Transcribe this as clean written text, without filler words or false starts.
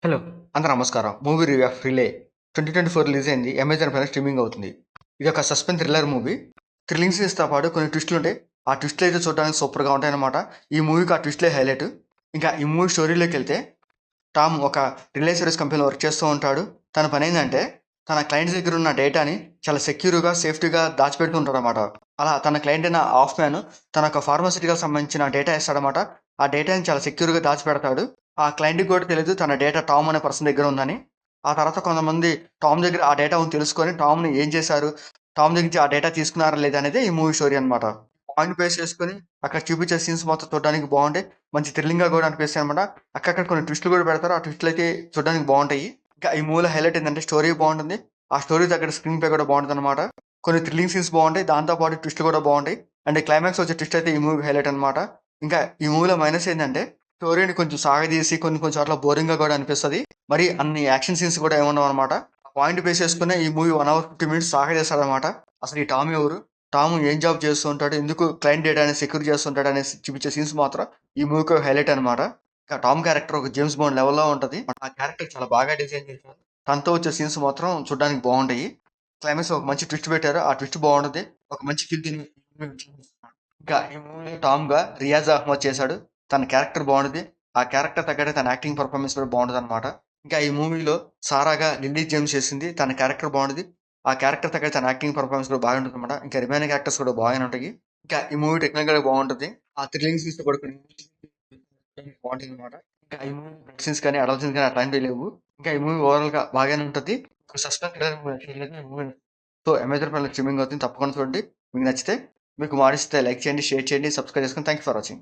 Hello! అందరూ నమస్కారం. Movie review of 'relay' 2024 release అయింది. అమెజాన్ ప్రైమ్‌లో స్ట్రీమింగ్ అవుతుంది. ఇదొక సస్పెన్స్ థ్రిల్లర్ మూవీ. థ్రిల్లింగ్ సీన్స్‌తో పాటు కొన్ని ట్విస్టులుంటాయి. ఆ ట్విస్టులయితే చూడడానికి సూపర్‌గా ఉంటాయన్నమాట. ఈ మూవీకి ఆ ట్విస్టులే హైలైట్. ఇంకా ఈ మూవీ స్టోరీలోకెళ్తే టామ్ ఒక రిలే సర్వీస్ కంపెనీలో వర్క్ చేస్తూ ఉంటాడు. తన పనేందంటే తన క్లయింట్స్ దగ్గర ఉన్న డేటాని చాలా సెక్యూర్‌గా, సేఫ్టీగా దాచిపెడుతూ ఉంటాడనమాట. అలా తన క్లయింట్ అయిన హాఫ్ మ్యాన్ తనొక ఫార్మాస్యూటికల్ సంబంధించిన డేటా ఇస్తాడనమాట. ఆ డేటాని చాలా సెక్యూర్‌గా దాచిపెడతాడు. ఆ క్లయింట్‌కి కూడా తెలీదు తన డేటా టామ్ అనే పర్సన్ దగ్గర ఉందని. ఆ తర్వాత కొంతమంది టామ్ దగ్గర ఆ డేటా ఉంది తెలుసుకొని టామ్‌ని ఏం చేశారు? టామ్ దగ్గర నుంచి ఆ డేటా తీసుకున్నారా లేదా అనేది ఈ మూవీ స్టోరీ అనమాట. పాయింట్ బేస్ చేసుకొని అక్కడ చూపించే సీన్స్ మొత్తం చూడడానికి బావుంటాయి. మంచి థ్రిల్లింగ్‌గా కూడా అనిపిస్తాయనమాట. అక్కడక్కడ కొన్ని ట్విస్టులు కూడా పెడతారు. ఆ ట్విస్టులయితే చూడడానికి బావుంటాయి. ఇంకా ఈ మూవీలో హైలైట్ ఏందంటే స్టోరీ బావుంటుంది. ఆ స్టోరీకి తగ్గట్టు స్క్రీన్ ప్లే కూడా బావుంటదనమాట. కొన్ని థ్రిల్లింగ్ సీన్స్ బావుంటాయి. దాంతో పాటు ట్విస్టులు కూడా బావుంటాయి. అండ్ క్లైమాక్స్ వచ్చే ట్విస్ట్ అయితే ఈ మూవీకి హైలైట్ అనమాట. ఇంకా ఈ మూవీలో మైనస్ ఏందంటే స్టోరీని కొంచెం సాగదీసి కొన్ని కొన్ని చోట్ల బోరింగ్‌గా కూడా అనిపిస్తది. మరి అన్ని యాక్షన్ సీన్స్ కూడా ఏముండవనమాట. పాయింట్ బేస్ చేసుకునే ఈ మూవీ 1 అవర్ 50 మినిట్స్ సాగదీస్తాడనమాట. అసలు ఈ టామ్ ఎవరు? టామ్ ఏం జాబ్ చేస్తూ ఉంటాడు? ఎందుకు క్లయింట్ డేటాని సెక్యూర్ చేస్తుంటాడు అనేసి చూపించే సీన్స్ మాత్రం ఈ మూవీకి ఒక హైలైట్ అనమాట. ఇంకా టామ్ క్యారెక్టర్ ఒక జేమ్స్ బాండ్ లెవెల్‌లో ఉంటది. ఆ క్యారెక్టర్ చాలా బాగా డిజైన్ చేశారు. తనతో వచ్చే సీన్స్ మాత్రం చూడడానికి బావుంటాయి. క్లైమాక్స్‌లో ఒక మంచి ట్విస్ట్ పెట్టారు. ఆ ట్విస్ట్ బావుంటది. ఒక మంచి కిల్ తిని ఇంకా ఈ మూవీలో టామ్‌గా రియాజ్ అహ్మద్ చేశాడు. తన క్యారెక్టర్ బావుంటది. ఆ క్యారెక్టర్ తగ్గట్టే తన యాక్టింగ్ పెర్ఫార్మన్స్ కూడా బావుంటదనమాట. ఇంకా ఈ మూవీలో సారాగా లిల్లీ జేమ్స్ చేసింది. తన క్యారెక్టర్ బావుంటది. ఆ క్యారెక్టర్ తగ్గట్టు తన యాక్టింగ్ పెర్ఫార్మన్స్ కూడా బాగుంటుందన్నమాట. ఇంకా రిమైనింగ్ యాక్టర్స్ కూడా బాగానే ఉంటాయి. ఇంకా ఈ మూవీ టెక్నికల్‌గా బావుంటది. ఆ థ్రిల్లింగ్ సీన్స్ కూడా కొన్ని బావుంటాయన్నమాట. ఇంకా ఈ మూవీ బ్లడ్ సీన్స్ కానీ, అడల్ట్ సీన్స్ కానీ అట్లాంటివి లేవు. ఇంకా ఈ మూవీ ఓవరాల్‌గా బాగానే ఉంటది. ఒక suspense thriller movie. So, Amazon ప్రైమ్‌లో స్ట్రీమింగ్ అవుతుంది. తప్పకుండా చూడండి. మీకు నచ్చితే మీకు మాటిస్తే లైక్ చేయండి, షేర్ చేయండి, సబ్స్క్రైబ్ చేసుకోండి. Thank you for watching.